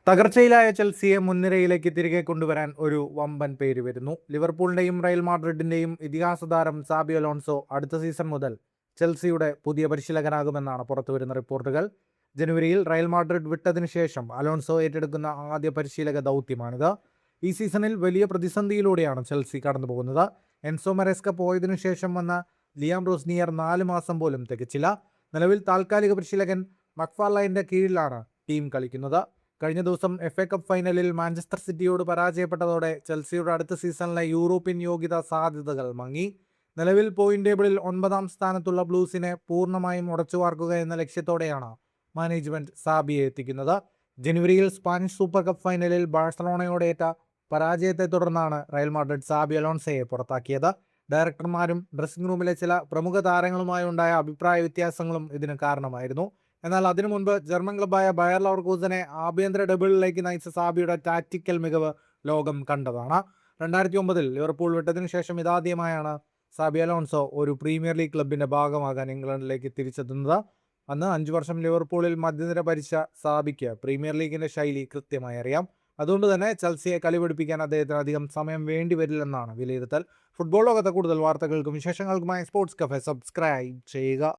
തകർച്ചയിലായ ചെൽസിയെ മുൻനിരയിലേക്ക് തിരികെ കൊണ്ടുവരാൻ ഒരു വമ്പൻ പേര് വരുന്നു. ലിവർപൂളിന്റെയും റയൽ മാഡ്രിഡിന്റെയും ഇതിഹാസ താരം സാബി അലോൺസോ അടുത്ത സീസൺ മുതൽ ചെൽസിയുടെ പുതിയ പരിശീലകനാകുമെന്നാണ് പുറത്തുവരുന്ന റിപ്പോർട്ടുകൾ. ജനുവരിയിൽ റയൽ മാഡ്രിഡ് വിട്ടതിനു ശേഷം അലോൺസോ ഏറ്റെടുക്കുന്ന ആദ്യ പരിശീലക ദൗത്യമാണിത്. ഈ സീസണിൽ വലിയ പ്രതിസന്ധിയിലൂടെയാണ് ചെൽസി കടന്നുപോകുന്നത്. എൻസോ മരേസ്ക പോയതിനു ശേഷം വന്ന ലിയാം റോസ്നിയർ 4 മാസം പോലും തികച്ചില്ല. നിലവിൽ താൽക്കാലിക പരിശീലകൻ മക്ഫാർലൈൻ്റെ കീഴിലാണ് ടീം കളിക്കുന്നത്. കഴിഞ്ഞ ദിവസം FA കപ്പ് ഫൈനലിൽ മാഞ്ചസ്റ്റർ സിറ്റിയോട് പരാജയപ്പെട്ടതോടെ ചെൽസിയുടെ അടുത്ത സീസണിലെ യൂറോപ്യൻ യോഗ്യത സാധ്യതകൾ മങ്ങി. നിലവിൽ പോയിന്റ് ടേബിളിൽ 9ാം സ്ഥാനത്തുള്ള ബ്ലൂസിനെ പൂർണ്ണമായും ഉടച്ചുവാർക്കുക എന്ന ലക്ഷ്യത്തോടെയാണ് മാനേജ്മെന്റ് സാബിയെ എത്തിക്കുന്നത്. ജനുവരിയിൽ സ്പാനിഷ് സൂപ്പർ കപ്പ് ഫൈനലിൽ ബാഴ്സലോണയോടേറ്റ പരാജയത്തെ തുടർന്നാണ് റയൽ മാഡ്രിഡ് സാബി അലോൺസോയെ പുറത്താക്കിയത്. ഡയറക്ടർമാരും ഡ്രസ്സിംഗ് റൂമിലെ ചില പ്രമുഖ താരങ്ങളുമായി ഉണ്ടായ അഭിപ്രായ വ്യത്യാസങ്ങളും ഇതിന് കാരണമായിരുന്നു. എന്നാൽ അതിനു മുൻപ് ജർമ്മൻ ക്ലബ്ബായ ബയർ ലെവർകൂസനെ ആഭ്യന്തര ഡബിളിലേക്ക് നയിച്ച സാബിയുടെ ടാക്റ്റിക്കൽ മികവ് ലോകം കണ്ടതാണ്. 2009 ലിവർപൂൾ വിട്ടതിനു ശേഷം ഇതാദ്യമായാണ് സാബി അലോൺസോ ഒരു പ്രീമിയർ ലീഗ് ക്ലബിന്റെ ഭാഗമാകാൻ ഇംഗ്ലണ്ടിലേക്ക് തിരിച്ചെത്തുന്നത്. അന്ന് 5 വർഷം ലിവർപൂളിൽ മധ്യനിര ഭരിച്ച സാബിക്ക് പ്രീമിയർ ലീഗിന്റെ ശൈലി കൃത്യമായി അറിയാം. അതുകൊണ്ട് തന്നെ ചെൽസിയെ കളിപിടിപ്പിക്കാൻ അദ്ദേഹത്തിന് അധികം സമയം വേണ്ടി വരില്ലെന്നാണ് വിലയിരുത്തൽ. ഫുട്ബോൾ ലോകത്തെ കൂടുതൽ വാർത്തകൾക്കും വിശേഷങ്ങൾക്കുമായി സ്പോർട്സ് കഫേ സബ്സ്ക്രൈബ് ചെയ്യുക.